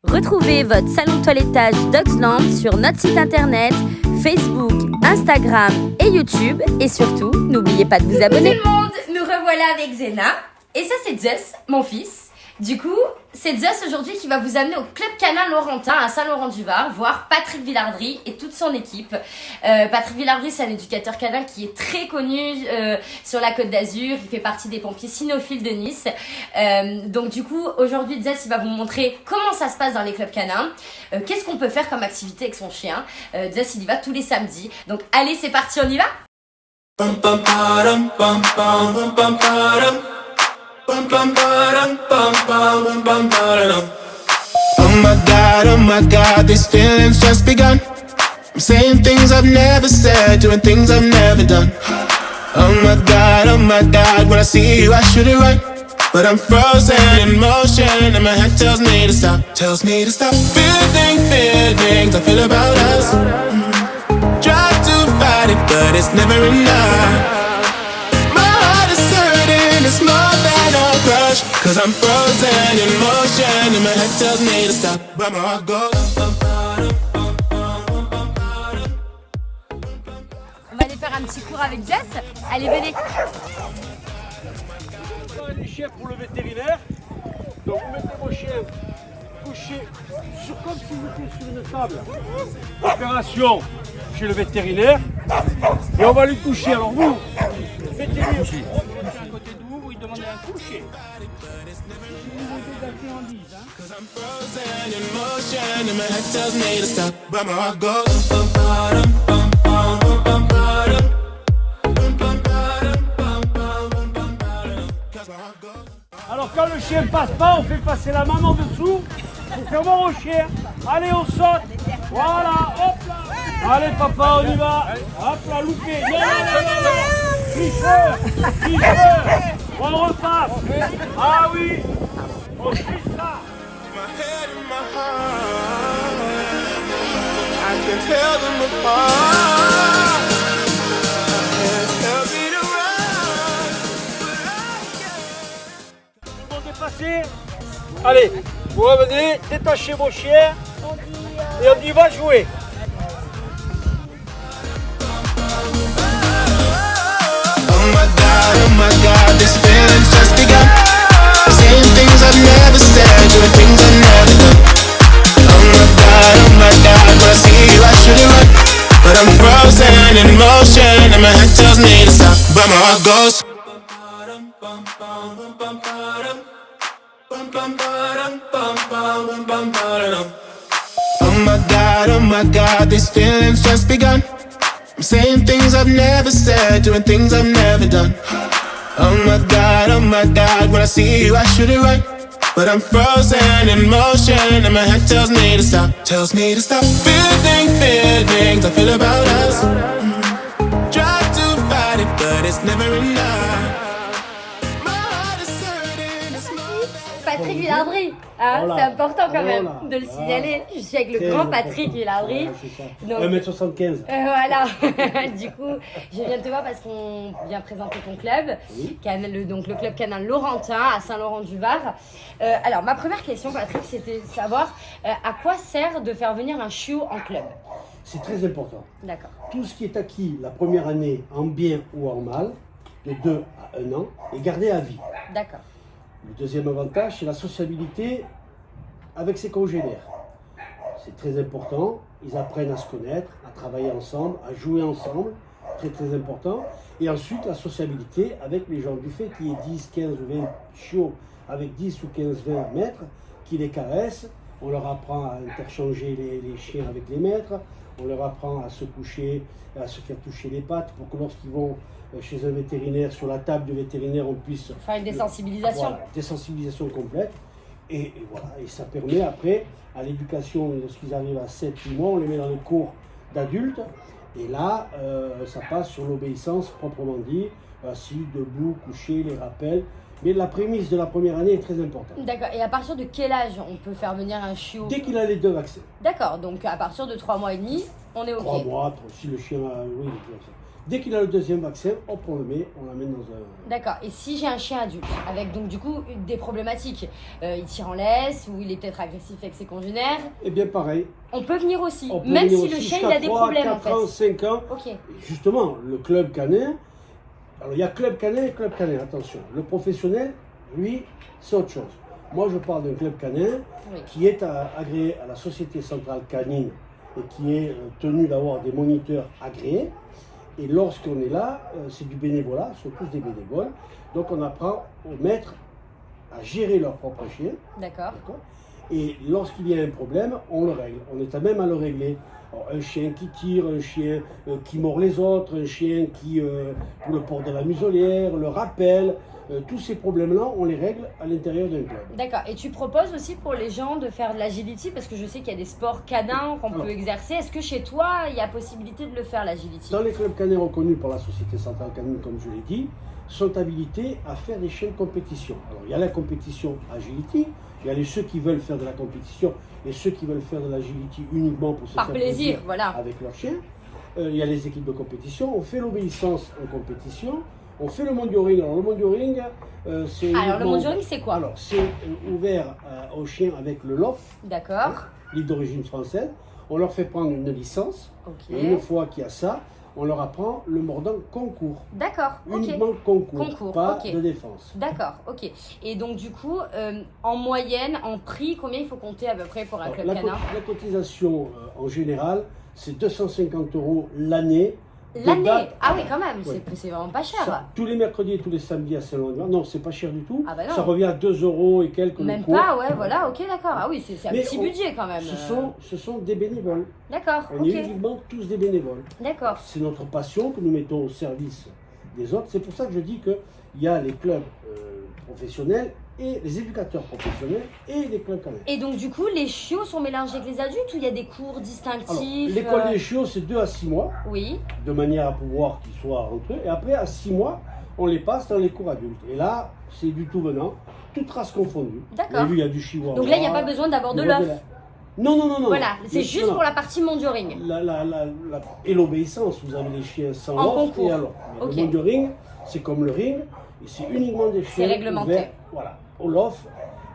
Retrouvez votre salon de toilettage Dogsland sur notre site internet, Facebook, Instagram et YouTube. Et surtout, n'oubliez pas de vous abonner. Tout le monde, nous revoilà avec Zena. Et ça, c'est Zeus, mon fils. Du coup, c'est Zeus aujourd'hui qui va vous amener au Club Canin Laurentin à Saint-Laurent-du-Var, voir Patrick Villardry et toute son équipe. Patrick Villardry, c'est un éducateur canin qui est très connu sur la Côte d'Azur. Il fait partie des pompiers cynophiles de Nice. Donc du coup, aujourd'hui, Zeus, il va vous montrer comment ça se passe dans les clubs canins. Qu'est-ce qu'on peut faire comme activité avec son chien. Zeus, il y va tous les samedis. Donc allez, c'est parti, on y va. Oh my God, these feelings just begun. I'm saying things I've never said, doing things I've never done. Oh my God, when I see you I should it right. But I'm frozen in motion and my head tells me to stop. Feeling feelings I feel about us. Try to fight it but it's never enough. My heart is hurting, it's more than a crush. Cause I'm frozen in motion and my head tells me to stop. But my heart goes. On va aller faire un petit cours avec Jess. Allez, venez. Les chiens pour le vétérinaire. Donc vous mettez vos chiens couchés comme si vous étiez sur une table. Opération chez le vétérinaire. Et on va lui coucher. Alors vous, mettez-lui à côté de vous, vous lui demandez un coucher. Cause I'm frozen in motion and my head tells me to stop. But my heart goes. Alors quand le chien passe pas, on fait passer la main en dessous pour faire voir au chien. Allez, on saute. Voilà, hop là. Allez papa, on y va. Hop là, loupé. Tricheur. On repasse. Ah oui, on triche là. My head and my heart, I can tell them apart. Tell me to run, but I Tout le monde est passé. Allez, vous revenez, détachez vos chiens et on y va jouer. Oh my God, these feelings just begun. Saying things I've never said, doing things I've never done. Oh my God, when I see you I should it right. But I'm frozen in motion and my head tells me to stop. But my heart goes. Oh my God, these feelings just begun. I'm saying things I've never said, doing things I've never done. Oh my God, when I see you I should it right. But I'm frozen in motion and my head tells me to stop. Feeling feelings I feel about us. Try to fight it but it's never enough. My heart is hurting, it's more than Patrick Villardry, hein, Voilà. c'est important quand même Voilà. de le signaler. Je suis avec le Très grand important. Patrick Villardry. Voilà, c'est ça. Donc, 1m75. Voilà, du coup, je viens te voir parce qu'on vient présenter ton club, Oui. donc le club canin Laurentin à Saint-Laurent-du-Var. Alors, ma première question, Patrick, c'était de savoir à quoi sert de faire venir un chiot en club. C'est très important. D'accord. Tout ce qui est acquis la première année en bien ou en mal, de 2 à 1 an, est gardé à vie. D'accord. Le deuxième avantage, c'est la sociabilité avec ses congénères. C'est très important. Ils apprennent à se connaître, à travailler ensemble, à jouer ensemble. Très très important. Et ensuite, la sociabilité avec les gens. Du fait qu'il y ait 10, 15 ou 20 chiots avec 10 ou 15, 20 maîtres qui les caressent, on leur apprend à interchanger les chiens avec les maîtres, on leur apprend à se coucher, à se faire toucher les pattes pour que lorsqu'ils vont chez un vétérinaire, sur la table du vétérinaire, on puisse Faire une désensibilisation. voilà, désensibilisation complète. Et voilà, et ça permet après, à l'éducation, lorsqu'ils arrivent à 7-8 mois, on les met dans les cours d'adultes. Et là, ça passe sur l'obéissance proprement dit, assis, debout, couché, les rappels. Mais la prémisse de la première année est très importante. D'accord. Et à partir de quel âge on peut faire venir un chiot? Dès qu'il a les 2 vaccins. D'accord, donc à partir de 3 mois et demi, on est OK. 3 mois, si le chien a oui, les 2 vaccins. Dès qu'il a le 2e vaccin, hop, on le met, on l'amène dans un... D'accord. Et si j'ai un chien adulte, avec donc du coup des problématiques, il tire en laisse ou il est peut-être agressif avec ses congénères, Eh bien pareil. on peut venir aussi, On peut même venir si aussi le chien il jusqu'à a des 3, problèmes 4 en fait. ans, 5 ans. Ok. Justement, le club canin, alors il y a club canin et club canin, attention. Le professionnel, lui, c'est autre chose. Moi, je parle d'un club canin Oui. qui est agréé à la Société Centrale Canine et qui est tenu d'avoir des moniteurs agréés. Et lorsqu'on est là, c'est du bénévolat, ce sont tous des bénévoles. Donc on apprend aux maîtres à gérer leur propre chien. D'accord. D'accord. Et lorsqu'il y a un problème, on le règle. On est à même à le régler. Alors, un chien qui tire, un chien qui mord les autres, un chien qui, pour le port de la muselière, le rappel, tous ces problèmes-là, on les règle à l'intérieur d'un club. D'accord. Et tu proposes aussi pour les gens de faire de l'agility parce que je sais qu'il y a des sports canins qu'on Alors. peut exercer. Est-ce que chez toi, il y a possibilité de le faire l'agility? Dans les clubs canins reconnus par la Société Centrale Canine, comme je l'ai dit, sont habilités à faire des chiens de compétition. Alors, il y a la compétition agility, il y a ceux qui veulent faire de la compétition et ceux qui veulent faire de l'agility uniquement pour se Par faire plaisir, voilà. avec leur chien. Il y a les équipes de compétition, on fait l'obéissance en compétition, on fait le mondio-ring. Alors le mondio-ring, c'est... Alors le mondio-ring, c'est quoi? Alors c'est ouvert aux chiens avec le LOF, D'accord. livre d'origine française. On leur fait prendre une licence. Ok. Et une fois qu'il y a ça, on leur apprend le mordant concours. D'accord. Ok. Uniquement concours, Concours, pas ok. de défense. D'accord, ok. Et donc du coup, en moyenne, en prix, combien il faut compter à peu près pour un Alors, club la, canin? la cotisation en général, c'est 250 € l'année. de L'année? date Ah oui, quand même, Ouais. c'est vraiment pas cher. Ça, tous les mercredis et tous les samedis à Saint-Laurent. Non, c'est pas cher du tout. Ah bah non. Ça revient à 2 € et quelques le Même cours. pas, ouais, voilà, ok, d'accord. Ah oui, c'est un Mais petit on- budget quand même. Ce sont des bénévoles. D'accord, On est ok. uniquement tous des bénévoles. D'accord. C'est notre passion que nous mettons au service des autres. C'est pour ça que je dis qu'il y a les clubs professionnels et les éducateurs professionnels et les clubs canins. Et donc du coup, les chiots sont mélangés avec les adultes ou il y a des cours Alors, distinctifs? l'école des chiots, c'est 2 à 6 mois, Oui, de manière à pouvoir qu'ils soient entre eux. Et après, à 6 mois, on les passe dans les cours adultes. Et là, c'est du tout venant, toutes races confondues. D'accord. Vous avez vu, il y a du chihuahua. donc là, il n'y a pas besoin d'avoir de il y a l'œuf. Non, non, non, non. Voilà, c'est Mais juste non, pour la partie mondio-ring. Et l'obéissance, vous avez les chiens sans En l'off concours. et alors. Mais Ok. Le monde de ring, c'est comme le ring, et c'est uniquement des chiens réglementé. ouverts, voilà, au lof.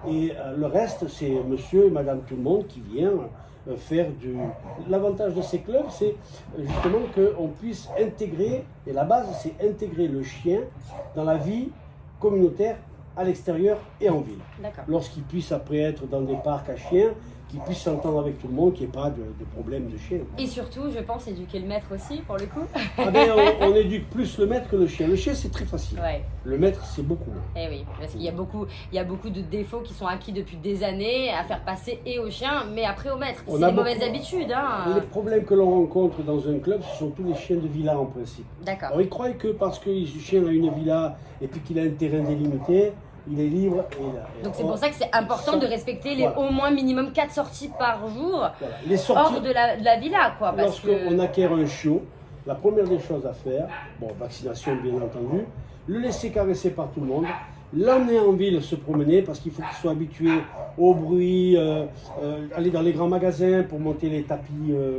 Et le reste, c'est monsieur et madame tout le monde qui vient faire du... L'avantage de ces clubs, c'est justement qu'on puisse intégrer, et la base, c'est intégrer le chien dans la vie communautaire à l'extérieur et en ville. D'accord. Lorsqu'il puisse après être dans des parcs à chiens, qu'il puisse s'entendre avec tout le monde, qu'il n'y ait pas de problème de chien. Et surtout, je pense éduquer le maître aussi, pour le coup. Ah ben, on éduque plus le maître que le chien. Le chien, c'est très facile. Ouais. Le maître, c'est beaucoup moins. Eh oui, parce qu'il y a beaucoup de défauts qui sont acquis depuis des années à faire passer et au chien, mais après au maître. On C'est a des mauvaises beaucoup- habitudes, hein. Les problèmes que l'on rencontre dans un club, ce sont tous les chiens de villa en principe. D'accord. Alors ils croient que parce que le chien a une villa et puis qu'il a un terrain délimité, il est libre. Donc c'est pour ça que c'est important de respecter les Voilà. au moins minimum 4 sorties par jour Voilà. Les sorties, hors de la villa, quoi. Parce lorsqu'on que... acquiert un chiot, la première des choses à faire, bon, vaccination bien entendu, le laisser caresser par tout le monde, l'emmener en ville se promener parce qu'il faut qu'il soit habitué au bruit, aller dans les grands magasins pour monter les tapis,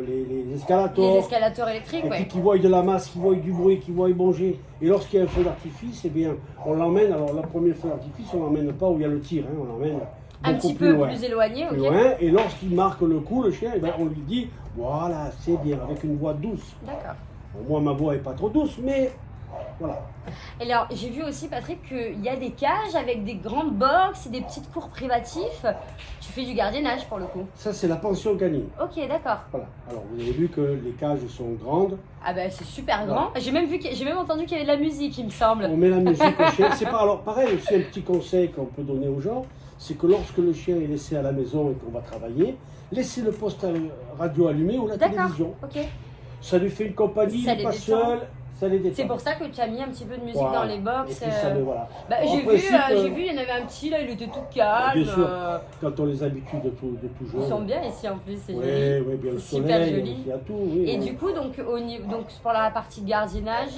les escalators. Les escalators électriques, Et puis ouais. qu'il voit de la masse, qu'il voit du bruit, qu'il voit manger. Et lorsqu'il y a un feu d'artifice, eh bien, on l'emmène. Alors, le premier feu d'artifice, on l'emmène pas où il y a le tir, hein, on l'emmène Un beaucoup petit plus peu loin. plus éloigné, Plus ok. loin. Et lorsqu'il marque le coup, le chien, eh ben, on lui dit voilà, c'est bien, avec une voix douce. D'accord. Bon, moi, ma voix est pas trop douce, mais voilà. Et alors, j'ai vu aussi, Patrick, qu'il y a des cages avec des grandes boxes et des petites cours privatifs. Tu fais du gardiennage pour le coup. Ça, c'est la pension canine. Ok, d'accord. Voilà. Alors, vous avez vu que les cages sont grandes. Ah bah c'est super Voilà. grand. J'ai même entendu qu'il y avait de la musique, il me semble. On met la musique au chien. C'est pas alors pareil aussi un petit conseil qu'on peut donner aux gens, c'est que lorsque le chien est laissé à la maison et qu'on va travailler, laissez le poste radio allumé ou la D'accord. télévision. Ok. Ça lui fait une compagnie, Ça il n'est les pas détend. seul, ça les détend. C'est pour ça que tu as mis un petit peu de musique Voilà. dans les box. Et puis ça, voilà. Bah, En j'ai principe, vu, il y en avait un petit là, il était tout calme. Bien sûr. Quand on les habitue de tout jeune. Ils sont bien ici en plus, c'est Oui, joli. oui, bien le C'est super soleil, joli. il y a tout. Oui, Et oui. du coup, donc pour la partie gardiennage,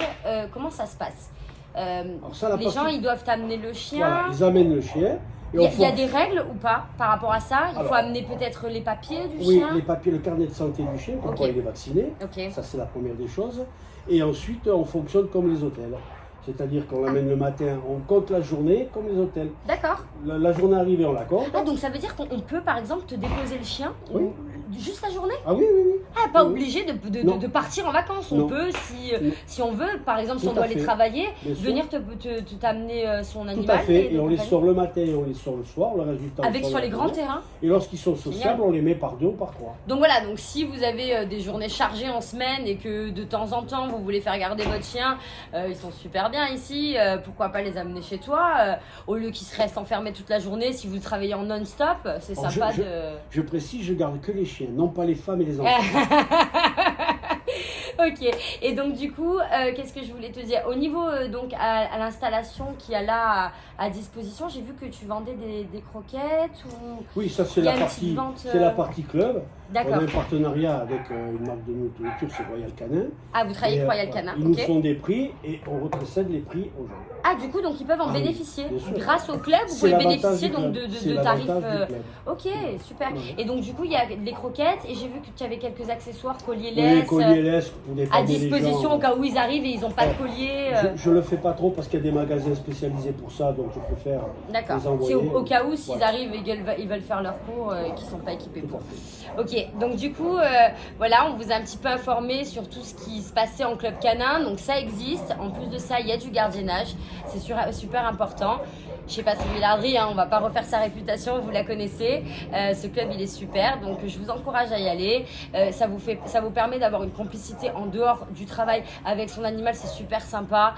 comment ça se passe? Alors ça, la les partie- gens ils doivent amener le chien. Voilà, ils amènent le chien. Et Il y, on a- il y a force- des règles ou pas par rapport à ça? Il faut Alors- amener peut-être les papiers du Oui, chien? les papiers, le carnet de santé du chien, pour Ok. quoi il est vacciné. Ok. Ça, c'est la première des choses. Et ensuite, on fonctionne comme les hôtels. C'est-à-dire qu'on l'amène le matin, on compte la journée comme les hôtels. D'accord. La journée arrivée, on la compte. Ah, donc ça veut dire qu'on peut par exemple te déposer le chien Oui. juste la journée? Ah oui, oui, oui. Ah, pas Oui. obligé Non. de partir en vacances. On Non. peut, Non. si on veut, par exemple, si Tout on doit à aller fait. travailler, Bien sûr. venir t'amener son Tout animal. à fait. de Et on les compagnie. sort le matin et on les sort le soir. Le reste du temps, Avec on sur la les grands journée. terrains. Et lorsqu'ils sont Génial. sociables, on les met par 2 ou par 3. Donc voilà, donc si vous avez des journées chargées en semaine et que de temps en temps vous voulez faire garder votre chien, ils sont super bien ici, pourquoi pas les amener chez toi, au lieu qu'ils se restent enfermés toute la journée si vous travaillez en non-stop, c'est Alors, sympa je- de... Je précise, je garde que les chiens, non pas les femmes et les enfants. Ok, et donc du coup, qu'est-ce que je voulais te dire? Au niveau donc à l'installation qui a là à disposition, j'ai vu que tu vendais des croquettes ou... Oui, ça c'est Il y a la une partie, petite vente, c'est la partie club. On a D'accord. un partenariat avec une marque de nourriture, c'est Royal Canin. Ah, vous travaillez Et, avec Royal voilà, Canin, Ils nous ok. font des prix et on retrocède les prix aux gens. Ah, du coup, donc ils peuvent en Ah oui, bénéficier. bien sûr. Grâce au club, vous C'est pouvez l'avantage bénéficier du donc club. de C'est tarifs. l'avantage du club. Ok, super. Ouais. Et donc du coup, il y a des croquettes et j'ai vu que tu avais quelques accessoires, colliers Oui, laisse, collier laisse pour à dépanner les disposition gens. au cas où ils arrivent et ils n'ont pas de Ouais. collier. Je le fais pas trop parce qu'il y a des magasins spécialisés pour ça, donc je préfère D'accord. les envoyer. C'est au cas où s'ils Voilà. arrivent et qu'ils veulent faire leur cours et qu'ils ne sont pas équipés Tout pour. à fait. Ok, donc du coup, voilà, on vous a un petit peu informé sur tout ce qui se passait en club canin. Donc ça existe. En plus de ça, il y a du gardiennage. C'est super important. Chez Patrick Villardry, on va pas refaire sa réputation, vous la connaissez. Ce club, il est super. Donc je vous encourage à y aller. Ça vous permet d'avoir une complicité en dehors du travail avec son animal. C'est super sympa.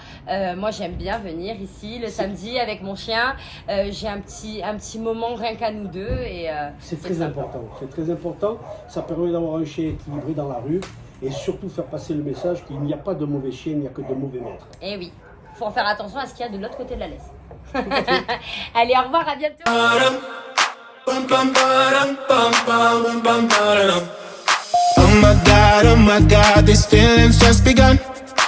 Moi, j'aime bien venir ici le samedi avec mon chien. J'ai un petit moment rien qu'à nous deux. Et, C'est très sympa. important. C'est très important. Ça permet d'avoir un chien équilibré dans la rue et surtout faire passer le message qu'il n'y a pas de mauvais chien, il n'y a que de mauvais maîtres. Eh oui, faut en faire attention à ce qu'il y a de l'autre côté de la laisse. Allez, au revoir, à bientôt. Oh my God, these feelings just begun.